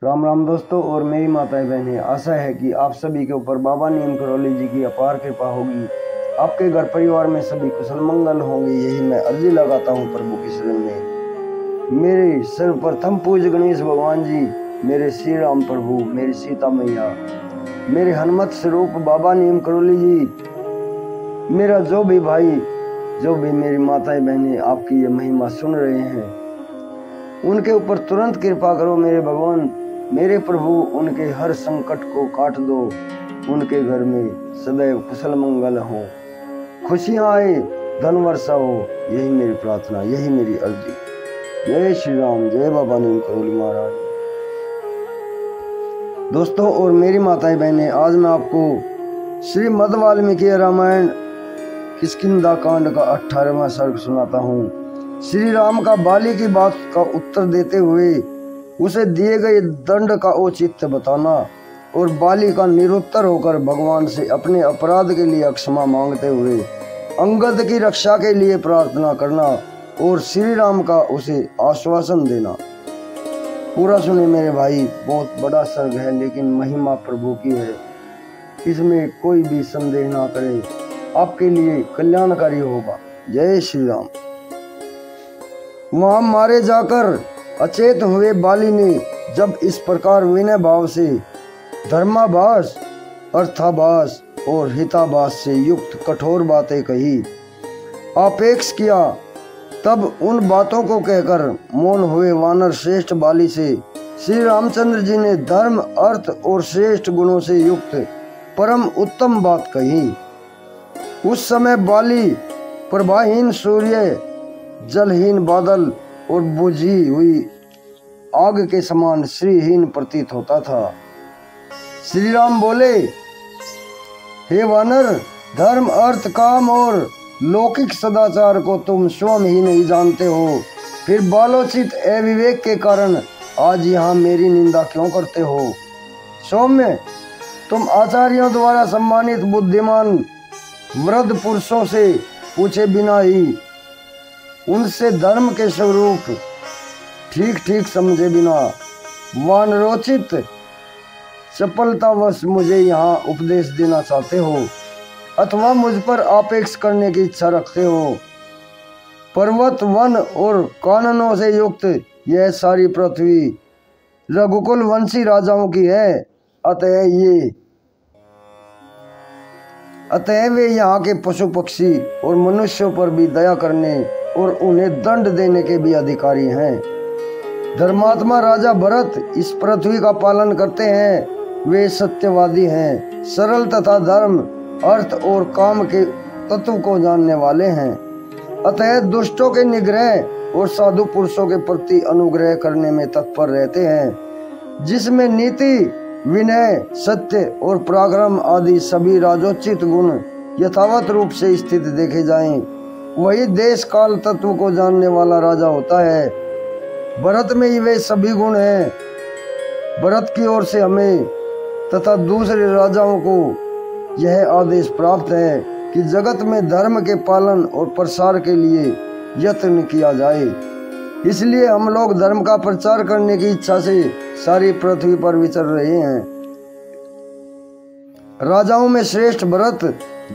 राम राम दोस्तों और मेरी माताएं बहनें, आशा है कि आप सभी के ऊपर बाबा नीम करौली जी की अपार कृपा होगी। आपके घर परिवार में सभी कुशल मंगल होंगे, यही मैं अर्जी लगाता हूँ प्रभु की शरण में। मेरे सर्वप्रथम पूज्य गणेश भगवान जी, मेरे श्री राम प्रभु, मेरी सीता मैया, मेरे हनुमत स्वरूप बाबा नीम करौली जी, मेरा जो भी भाई, जो भी मेरी माताएं बहनें आपकी ये महिमा सुन रहे हैं, उनके ऊपर तुरंत कृपा करो मेरे भगवान, मेरे प्रभु। उनके हर संकट को काट दो, उनके घर में सदैव कुशल मंगल हो, खुशियां आए, धन वर्षा हो, यही मेरी प्रार्थना, यही मेरी अर्जी। जय श्री राम, जय बाबा नीम करौली महाराज। दोस्तों और मेरी माताएं बहनें, आज मैं आपको श्रीमद् वाल्मीकि रामायण किष्किंधा कांड का 18वां सर्ग सुनाता हूँ। श्री राम का बाली की बात का उत्तर देते हुए उसे दिए गए दंड का औचित्य बताना और बाली का निरुत्तर होकर भगवान से अपने अपराध के लिए क्षमा मांगते हुए अंगद की रक्षा के लिए प्रार्थना करना और श्री राम का उसे आश्वासन देना। पूरा सुने मेरे भाई, बहुत बड़ा सर्ग है लेकिन महिमा प्रभु की है, इसमें कोई भी संदेह ना करे, आपके लिए कल्याणकारी होगा। जय श्री राम। वहां मारे जाकर अचेत हुए बाली ने जब इस प्रकार विनय भाव से धर्माभास, अर्थाभास और हिताभास से युक्त कठोर बातें कही, आपेक्ष किया, तब उन बातों को कहकर मौन हुए वानर श्रेष्ठ बाली से श्री रामचंद्र जी ने धर्म, अर्थ और श्रेष्ठ गुणों से युक्त परम उत्तम बात कही। उस समय बाली प्रभाहीन सूर्य, जलहीन बादल और बुझी हुई आग के समान श्रीहीन प्रतीत होता था। श्री राम बोले, हे वानर, धर्म, अर्थ, काम और लौकिक सदाचार को तुम स्वयं ही नहीं जानते हो, फिर बालोचित अविवेक के कारण आज यहाँ मेरी निंदा क्यों करते हो? सौम्य, तुम आचार्यों द्वारा सम्मानित बुद्धिमान वृद्ध पुरुषों से पूछे बिना ही, उनसे धर्म के स्वरूप ठीक ठीक समझे बिना वानरोचित चपलतावश मुझे यहाँ उपदेश देना चाहते हो अथवा मुझ पर आपेक्ष करने की इच्छा रखते हो। पर्वत, वन और काननों से युक्त यह सारी पृथ्वी रघुकुल वंशी राजाओं की है, अतः वे यहाँ के पशु पक्षी और मनुष्यों पर भी दया करने और उन्हें दंड देने के भी अधिकारी हैं। धर्मात्मा राजा भरत इस पृथ्वी का पालन करते हैं, वे सत्यवादी हैं, सरल तथा धर्म, अर्थ और काम के तत्व को जानने वाले हैं, अतः दुष्टों के निग्रह और साधु पुरुषों के प्रति अनुग्रह करने में तत्पर रहते हैं, जिसमें नीति, विनय, सत्य और पराक्रम आदि सभी राजोचित गुण यथावत रूप से स्थित देखे जाएं, वही देश काल तत्व को जानने वाला राजा होता है। भरत में ही वे सभी गुण हैं। भरत की ओर से हमें तथा दूसरे राजाओं को यह आदेश प्राप्त है कि जगत में धर्म के पालन और प्रसार के लिए यत्न किया जाए। इसलिए हम लोग धर्म का प्रचार करने की इच्छा से सारी पृथ्वी पर विचर रहे हैं। राजाओं में श्रेष्ठ भरत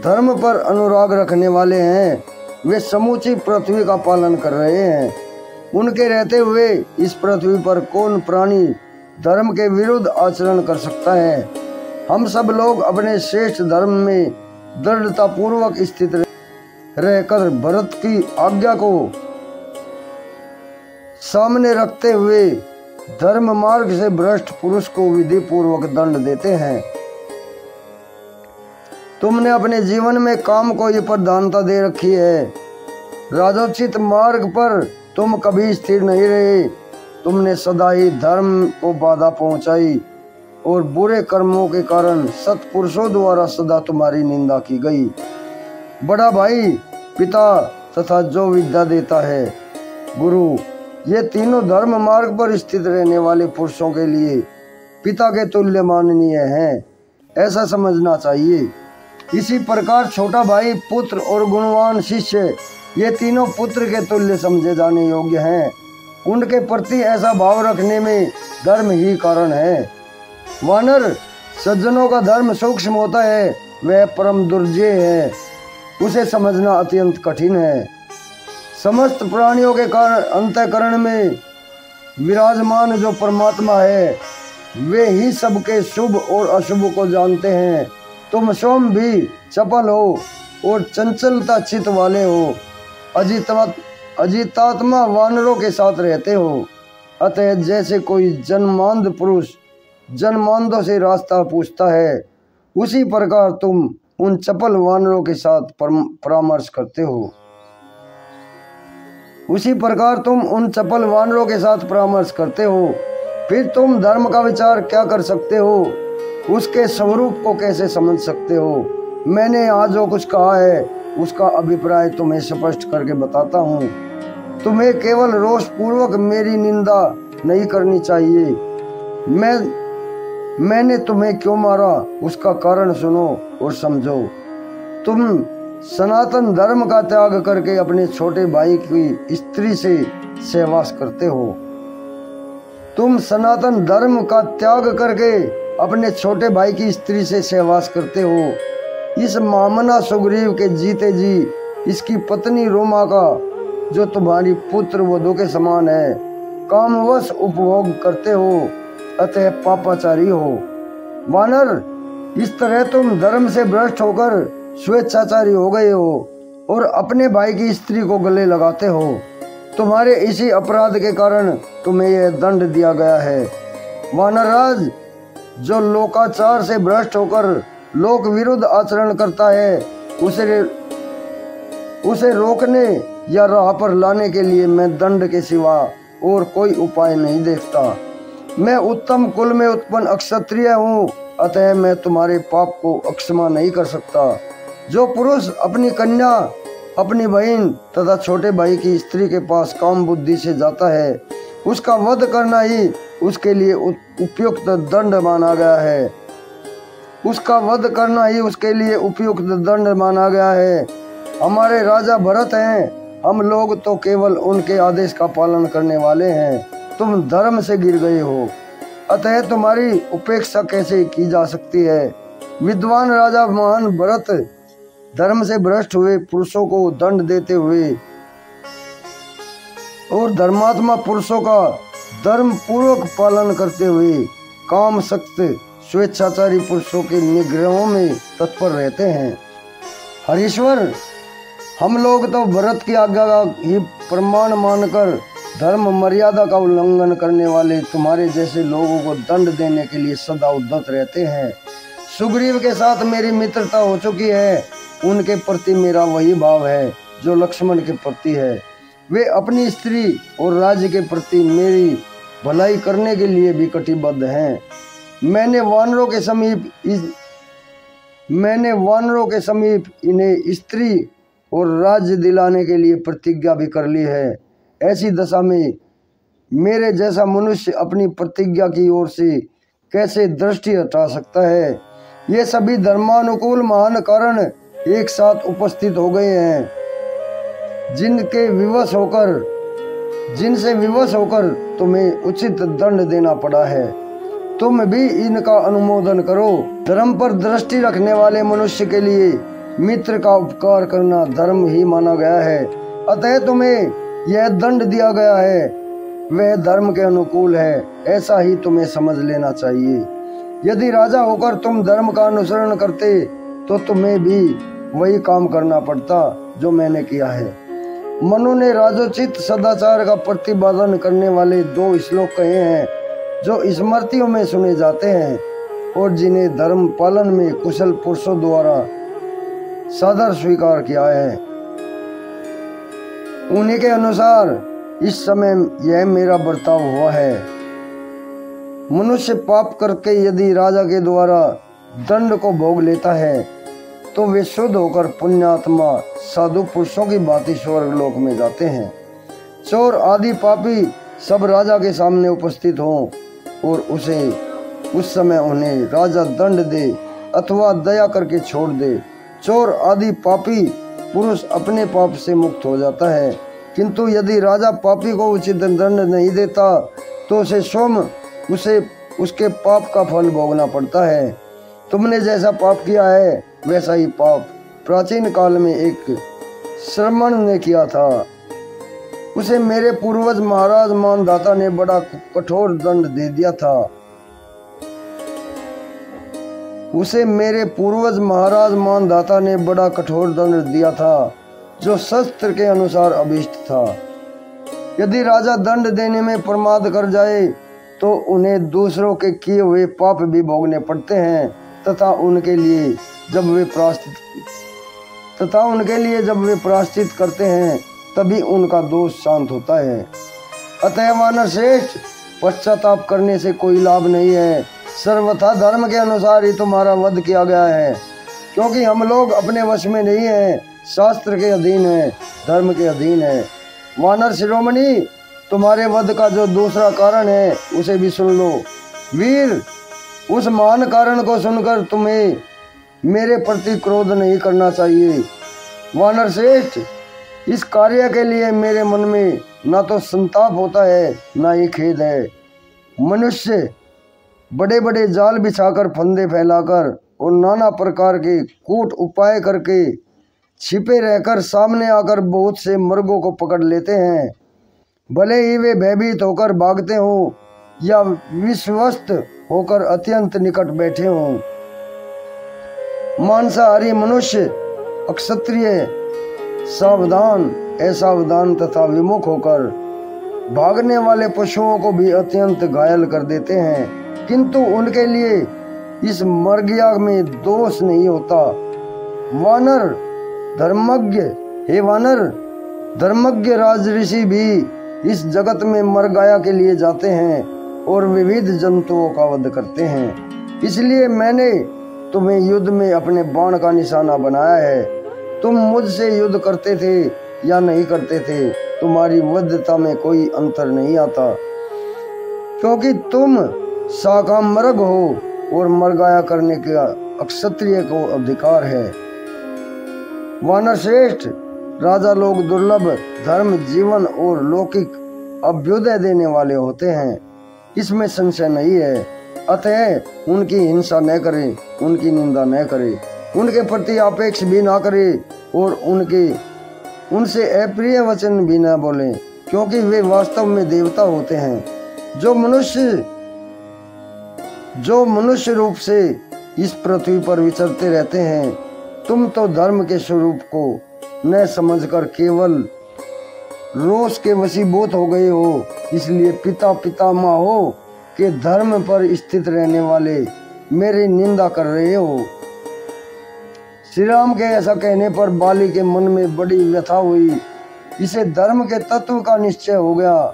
धर्म पर अनुराग रखने वाले हैं, वे समूची पृथ्वी का पालन कर रहे हैं। उनके रहते हुए इस पृथ्वी पर कौन प्राणी धर्म के विरुद्ध आचरण कर सकता है? हम सब लोग अपने श्रेष्ठ धर्म में दृढ़ता पूर्वक स्थित रहकर भरत की आज्ञा को सामने रखते हुए धर्म मार्ग से भ्रष्ट पुरुष को विधि पूर्वक दंड देते हैं। तुमने अपने जीवन में काम को ये प्रधानता दे रखी है। राजोचित मार्ग पर तुम कभी स्थिर नहीं रहे। तुमने सदा ही धर्म को बाधा पहुंचाई और बुरे कर्मों के कारण सत्पुरुषों द्वारा सदा तुम्हारी निंदा की गई। बड़ा भाई, पिता तथा जो विद्या देता है, गुरु, ये तीनों धर्म मार्ग पर स्थित रहने वाले पुरुषों के लिए पिता के तुल्य माननीय हैं, ऐसा समझना चाहिए। इसी प्रकार छोटा भाई, पुत्र और गुणवान शिष्य, ये तीनों पुत्र के तुल्य समझे जाने योग्य हैं। उनके प्रति ऐसा भाव रखने में धर्म ही कारण है। वानर, सज्जनों का धर्म सूक्ष्म होता है, वह परम दुर्जय है, उसे समझना अत्यंत कठिन है। समस्त प्राणियों के कारण अंतःकरण में विराजमान जो परमात्मा है, वे ही सबके शुभ और अशुभ को जानते हैं। तुम स्वयं भी चपल हो और चंचलता चित्त वाले हो, अजितात्मा वानरों के साथ रहते हो। अतः जैसे कोई जन्मांध पुरुष जन्मांधों से रास्ता पूछता है, उसी प्रकार तुम उन चपल वानरों के साथ परामर्श करते हो। उसी प्रकार तुम उन चपल वानरों के साथ परामर्श करते हो। फिर तुम धर्म का विचार क्या कर सकते हो? उसके स्वरूप को कैसे समझ सकते हो? मैंने आज जो कुछ कहा है उसका अभिप्राय तुम्हें स्पष्ट करके बताता हूँ। तुम्हें केवल रोष पूर्वक मेरी निंदा नहीं करनी चाहिए। मैंने तुम्हें क्यों मारा उसका कारण सुनो और समझो। तुम सनातन धर्म का त्याग करके अपने छोटे भाई की स्त्री से सहवास करते हो। तुम सनातन धर्म का त्याग करके अपने छोटे भाई की स्त्री से सहवास करते हो। इस मामना सुग्रीव के जीते जी इसकी पत्नी रोमा का, जो तुम्हारी पुत्र वधू के समान है, कामवश उपभोग करते हो, अतः पापाचारी हो। वानर, इस तरह तुम धर्म से भ्रष्ट होकर स्वेच्छाचारी हो गए हो और अपने भाई की स्त्री को गले लगाते हो। तुम्हारे इसी अपराध के कारण तुम्हें यह दंड दिया गया है। वानरराज, जो लोकाचार से भ्रष्ट होकर लोक विरुद्ध आचरण करता है, उसे रोकने या राह पर लाने के लिए मैं दंड के सिवा और कोई उपाय नहीं देखता। मैं उत्तम कुल में उत्पन्न अक्षत्रिय हूँ, अतः मैं तुम्हारे पाप को अक्षमा नहीं कर सकता। जो पुरुष अपनी कन्या, अपनी बहन तथा छोटे भाई की स्त्री के पास काम बुद्धि से जाता है, उसका वध करना ही उसके लिए उपयुक्त दंड माना गया है। उसका वध करना ही उसके लिए उपयुक्त दंड माना गया है। हमारे राजा भरत हैं, हम लोग तो केवल उनके आदेश का पालन करने वाले हैं। तुम धर्म से गिर गए हो, अतः तुम्हारी उपेक्षा कैसे की जा सकती है? विद्वान राजा महान भरत धर्म से भ्रष्ट हुए पुरुषों को दंड देते हुए और धर्मात्मा पुरुषों का धर्म पूर्वक पालन करते हुए काम सख्त स्वेच्छाचारी पुरुषों के निग्रहों में तत्पर रहते हैं। हरीश्वर, हम लोग तो भरत की आज्ञा का ही प्रमाण मानकर धर्म मर्यादा का उल्लंघन करने वाले तुम्हारे जैसे लोगों को दंड देने के लिए सदा उद्यत रहते हैं। सुग्रीव के साथ मेरी मित्रता हो चुकी है, उनके प्रति मेरा वही भाव है जो लक्ष्मण के प्रति है। वे अपनी स्त्री और राज्य के प्रति मेरी भलाई करने के लिए भी कटिबद्ध हैं। मैंने वानरों के समीप इन्हें स्त्री और राज्य दिलाने के लिए प्रतिज्ञा भी कर ली है। ऐसी दशा में मेरे जैसा मनुष्य अपनी प्रतिज्ञा की ओर से कैसे दृष्टि हटा सकता है? ये सभी धर्मानुकूल महान कारण एक साथ उपस्थित हो गए हैं, जिनसे विवश होकर तुम्हें उचित दंड देना पड़ा है। तुम भी इनका अनुमोदन करो। धर्म पर दृष्टि रखने वाले मनुष्य के लिए मित्र का उपकार करना धर्म ही माना गया है, अतः तुम्हें यह दंड दिया गया है, वह धर्म के अनुकूल है, ऐसा ही तुम्हें समझ लेना चाहिए। यदि राजा होकर तुम धर्म का अनुसरण करते तो तुम्हें भी वही काम करना पड़ता जो मैंने किया है। मनु ने राजोचित सदाचार का प्रतिपादन करने वाले 2 श्लोक कहे हैं, जो स्मृतियों में सुने जाते हैं और जिन्हें धर्म पालन में कुशल पुरुषों द्वारा सादर स्वीकार किया है। उन्हीं के अनुसार इस समय यह मेरा बर्ताव हुआ है। मनुष्य पाप करके यदि राजा के द्वारा दंड को भोग लेता है तो वे शुद्ध होकर पुण्यात्मा साधु पुरुषों की भांति स्वर्ग लोक में जाते हैं। चोर आदि पापी सब राजा के सामने उपस्थित हों और उस समय उन्हें राजा दंड दे अथवा दया करके छोड़ दे। चोर आदि पापी पुरुष अपने पाप से मुक्त हो जाता है किंतु यदि राजा पापी को उचित दंड नहीं देता तो उसे स्वयं उसके पाप का फल भोगना पड़ता है। तुमने जैसा पाप किया है वैसा ही पाप प्राचीन काल में एक श्रमण ने किया था। उसे मेरे पूर्वज महाराज मानधाता ने बड़ा कठोर दंड दे दिया था। उसे मेरे पूर्वज महाराज मानधाता ने बड़ा कठोर दंड दिया था जो शस्त्र के अनुसार अभीष्ट था। यदि राजा दंड देने में प्रमाद कर जाए तो उन्हें दूसरों के किए हुए पाप भी भोगने पड़ते हैं तथा उनके लिए जब वे प्रायश्चित करते हैं तभी उनका दोष शांत होता है। अतः वानर श्रेष्ठ, पश्चाताप करने से कोई लाभ नहीं है। सर्वथा धर्म के अनुसार ही तुम्हारा वध किया गया है, क्योंकि हम लोग अपने वश में नहीं हैं, शास्त्र के अधीन है, धर्म के अधीन है। वानर शिरोमणि, तुम्हारे वध का जो दूसरा कारण है उसे भी सुन लो। वीर, उस महान कारण को सुनकर तुम्हें मेरे प्रति क्रोध नहीं करना चाहिए। वानर श्रेष्ठ, इस कार्य के लिए मेरे मन में ना तो संताप होता है ना ही खेद है। मनुष्य बड़े बड़े जाल बिछाकर, फंदे फैलाकर और नाना प्रकार के कूट उपाय करके छिपे रहकर सामने आकर बहुत से मृगों को पकड़ लेते हैं। भले ही वे भयभीत होकर भागते हों या विश्वस्त होकर अत्यंत निकट बैठे हों। मांसाहारी मनुष्य, अक्षत्रिय सावधान, असावधान तथा विमुख होकर भागने वाले पशुओं को भी अत्यंत घायल कर देते हैं, किंतु उनके लिए इस मर्गयाग में दोष नहीं होता। वानर धर्मज्ञ, हे वानर, धर्मज्ञ राजऋषि भी इस जगत में मरगाया के लिए जाते हैं और विविध जंतुओं का वध करते हैं। इसलिए मैंने तुम्हें युद्ध में अपने बाण का निशाना बनाया है। तुम मुझसे युद्ध करते थे या नहीं करते थे, तुम्हारी वध्यता में कोई अंतर नहीं आता, क्योंकि तुम शाखा मृग हो और मरगाया करने का अक्षत्रिय को अधिकार है। वानर श्रेष्ठ, राजा लोग दुर्लभ धर्म, जीवन और लौकिक अभ्युदय देने वाले होते हैं, इसमें संशय नहीं है। अतः उनकी हिंसा न करे, उनकी निंदा न करे, उनके प्रति अपेक्ष भी ना करे और उनसे अप्रिय वचन भी न बोले, क्योंकि वे वास्तव में देवता होते हैं जो मनुष्य रूप से इस पृथ्वी पर विचरते रहते हैं। तुम तो धर्म के स्वरूप को न समझकर केवल रोष के वशीभूत हो गए हो, इसलिए पिता पितामहों के धर्म पर स्थित रहने वाले मेरी निंदा कर रहे हो। श्री राम के ऐसा कहने पर बाली के मन में बड़ी व्यथा हुई। इसे धर्म के तत्व का निश्चय हो गया।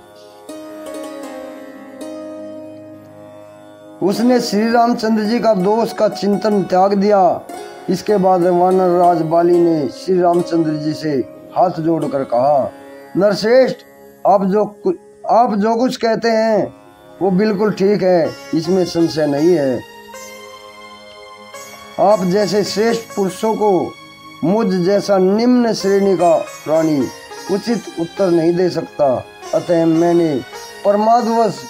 उसने श्री रामचंद्र जी का दोष का चिंतन त्याग दिया। इसके बाद वानर राज बाली ने श्री रामचंद्र जी से हाथ जोड़कर कहा, नरश्रेष्ठ, आप जो कुछ कहते हैं वो बिल्कुल ठीक है, इसमें संशय नहीं है। आप जैसे श्रेष्ठ पुरुषों को मुझ जैसा निम्न श्रेणी का प्राणी उचित उत्तर नहीं दे सकता। अतः मैंने प्रमादवश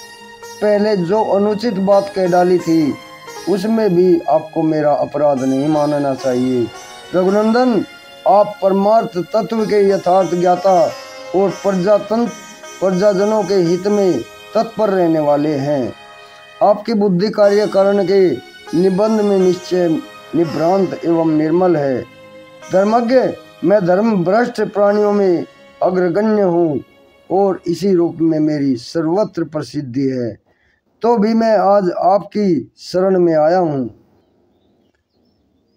पहले जो अनुचित बात कह डाली थी उसमें भी आपको मेरा अपराध नहीं मानना चाहिए। रघुनंदन, आप परमार्थ तत्व के यथार्थ ज्ञाता और प्रजाजनों के हित में तत्पर रहने वाले हैं। आपकी बुद्धि कार्य कारण के निबंध में निश्चय निभ्रांत एवं निर्मल है। धर्मज्ञ, मैं धर्म भ्रष्ट प्राणियों में अग्रगण्य हूँ और इसी रूप में मेरी सर्वत्र प्रसिद्धि है, तो भी मैं आज आपकी शरण में आया हूँ।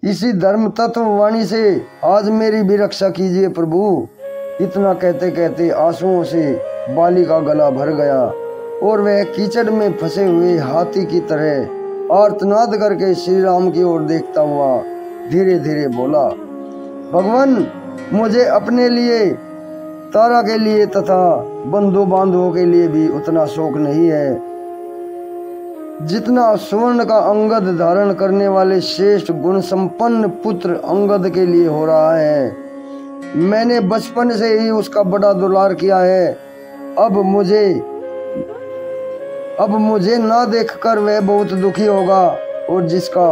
इसी धर्म तत्व वाणी से आज मेरी भी रक्षा कीजिए प्रभु। इतना कहते कहते आंसुओं से बाली का गला भर गया और वह कीचड़ में फंसे हुए हाथी की तरह आर्तनाद करके श्री राम की ओर देखता हुआ धीरे धीरे बोला, भगवान, मुझे अपने लिए, तारा के लिए तथा बंधु बांधवों के लिए भी उतना शोक नहीं है जितना स्वर्ण का अंगद धारण करने वाले श्रेष्ठ गुण संपन्न पुत्र अंगद के लिए हो रहा है। मैंने बचपन से ही उसका बड़ा दुलार किया है। अब मुझे ना देखकर वह बहुत दुखी होगा और जिसका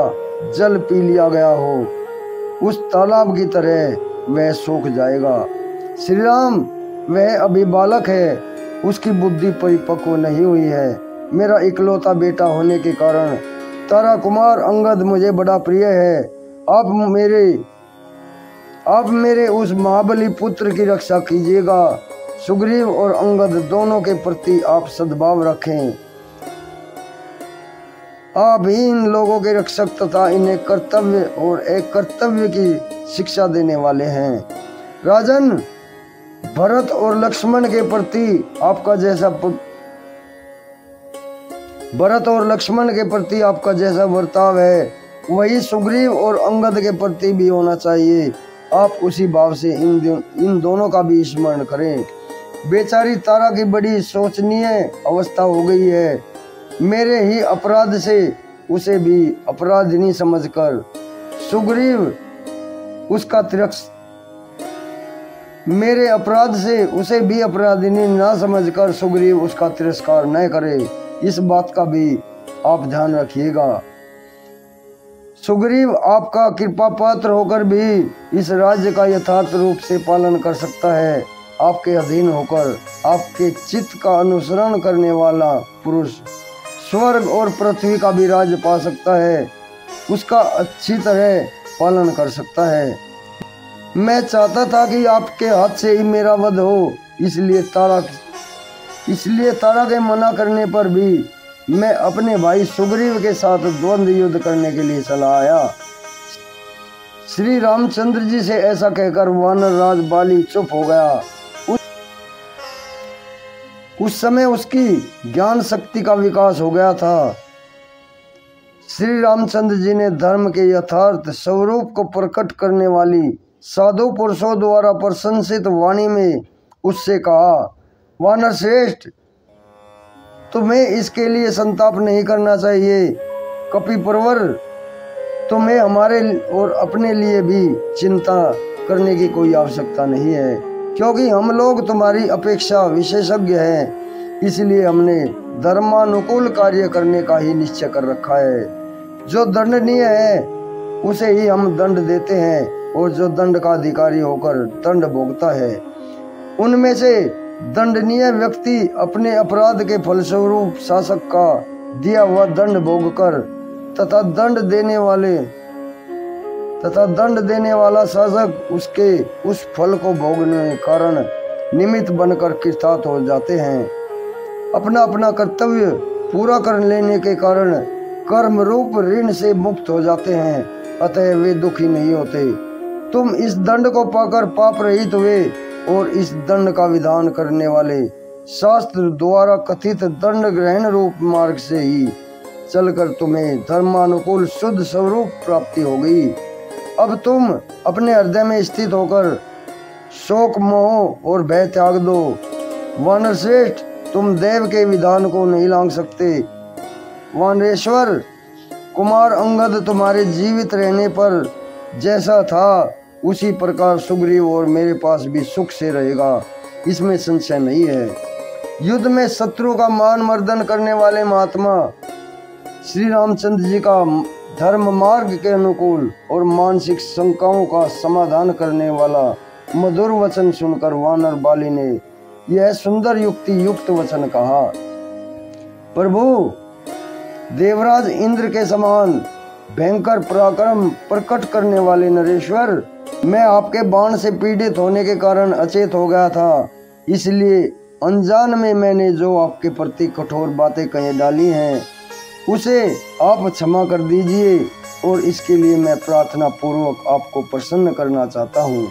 जल पी लिया गया हो उस तालाब की तरह वह सूख जाएगा। श्री राम, वह अभी बालक है, उसकी बुद्धि परिपक्व नहीं हुई है। मेरा इकलौता बेटा होने के कारण तारा कुमार अंगद मुझे बड़ा प्रिय है। आप मेरे उस महाबली पुत्र की रक्षा कीजिएगा। सुग्रीव और अंगद दोनों के प्रति आप सद्भाव रखें। आप ही इन लोगों के रक्षक तथा इन्हें कर्तव्य और एक कर्तव्य की शिक्षा देने वाले हैं। राजन, भरत और लक्ष्मण के प्रति आपका जैसा बर्ताव है वही सुग्रीव और अंगद के प्रति भी होना चाहिए। आप उसी भाव से इन दोनों का भी स्मरण करें। बेचारी तारा की बड़ी शोचनीय अवस्था हो गई है। मेरे ही अपराध से उसे भी अपराधिनी समझकर सुग्रीव उसका तिरस्कार न करे, इस बात का भी आप ध्यान रखिएगा। सुग्रीव आपका कृपा पात्र होकर भी इस राज्य का यथार्थ रूप से पालन कर सकता है। आपके अधीन होकर आपके चित्त का अनुसरण करने वाला पुरुष स्वर्ग और पृथ्वी का भी राज्य पा सकता है, उसका अच्छी तरह पालन कर सकता है। मैं चाहता था कि आपके हाथ से ही मेरा वध हो, इसलिए तारा के मना करने पर भी मैं अपने भाई सुग्रीव के साथ द्वंद्व युद्ध करने के लिए चला आया। श्री रामचंद्र जी से ऐसा कहकर वानर राज बाली चुप हो गया। उस समय उसकी ज्ञान शक्ति का विकास हो गया था। श्री रामचंद्र जी ने धर्म के यथार्थ स्वरूप को प्रकट करने वाली साधु पुरुषों द्वारा प्रशंसित वाणी में उससे कहा, वानर श्रेष्ठ, तुम्हें इसके लिए संताप नहीं करना चाहिए। कपिप्रवर, तुम्हें हमारे और अपने लिए भी चिंता करने की कोई आवश्यकता नहीं है, क्योंकि हम लोग तुम्हारी अपेक्षा विशेषज्ञ हैं। इसलिए हमने धर्मानुकूल कार्य करने का ही निश्चय कर रखा है। जो दंडनीय है उसे ही हम दंड देते हैं और जो दंड का अधिकारी होकर दंड भोगता है, उनमें से दंडनीय व्यक्ति अपने अपराध के फलस्वरूप शासक का दिया हुआ दंड भोगकर तथा दंड देने वाला शासक उसके उस फल को भोगने के कारण निमित्त बनकर कृतार्थ हो जाते हैं। अपना अपना कर्तव्य पूरा कर लेने के कारण कर्म रूप ऋण से मुक्त हो जाते हैं, अतः वे दुखी नहीं होते। तुम इस दंड को पाकर पाप रहित हुए और इस दंड का विधान करने वाले शास्त्र द्वारा कथित दंड ग्रहण रूप मार्ग से ही चलकर तुम्हें धर्मानुकूल शुद्ध स्वरूप प्राप्ति हो गई। अब तुम अपने हृदय में स्थित होकर शोक मोह और भय त्याग दो। वानर श्रेष्ठ, तुम देव के विधान को नहीं लांघ सकते। वानरेश्वर कुमार अंगद तुम्हारे जीवित रहने पर जैसा था उसी प्रकार सुग्रीव और मेरे पास भी सुख से रहेगा, इसमें संशय नहीं है। युद्ध में शत्रु का मान मर्दन करने वाले महात्मा श्री रामचंद्र जी का धर्म मार्ग के अनुकूल और मानसिक शंकाओं का समाधान करने वाला मधुर वचन सुनकर वानर बाली ने यह सुंदर युक्ति युक्त वचन कहा। प्रभु, देवराज इंद्र के समान भयंकर पराक्रम प्रकट करने वाले नरेश्वर, मैं आपके बाण से पीड़ित होने के कारण अचेत हो गया था, इसलिए अनजान में मैंने जो आपके प्रति कठोर बातें कह डाली हैं उसे आप क्षमा कर दीजिए और इसके लिए मैं प्रार्थना पूर्वक आपको प्रसन्न करना चाहता हूँ।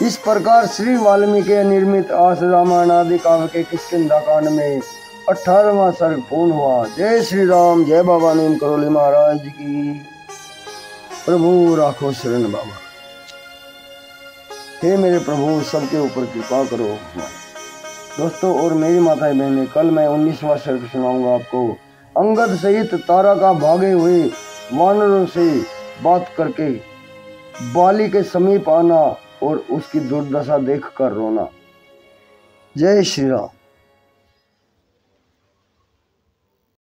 इस प्रकार श्री वाल्मीकि निर्मित आस रामायण आदि काव्य के किष्किंधा कांड में 18वां सर्ग पूर्ण हुआ। जय श्री राम, जय बाबा नीम करोली महाराज की। प्रभु राखो शरण बाबा। हे मेरे प्रभु, सबके ऊपर कृपा करो। दोस्तों और मेरी माताएं बहनें, कल मैं 19वां सर्ग सुनाऊंगा आपको। अंगद सहित तारा का भागे हुए वानरों से बात करके बाली के समीप आना और उसकी दुर्दशा देखकर रोना। जय श्री राम।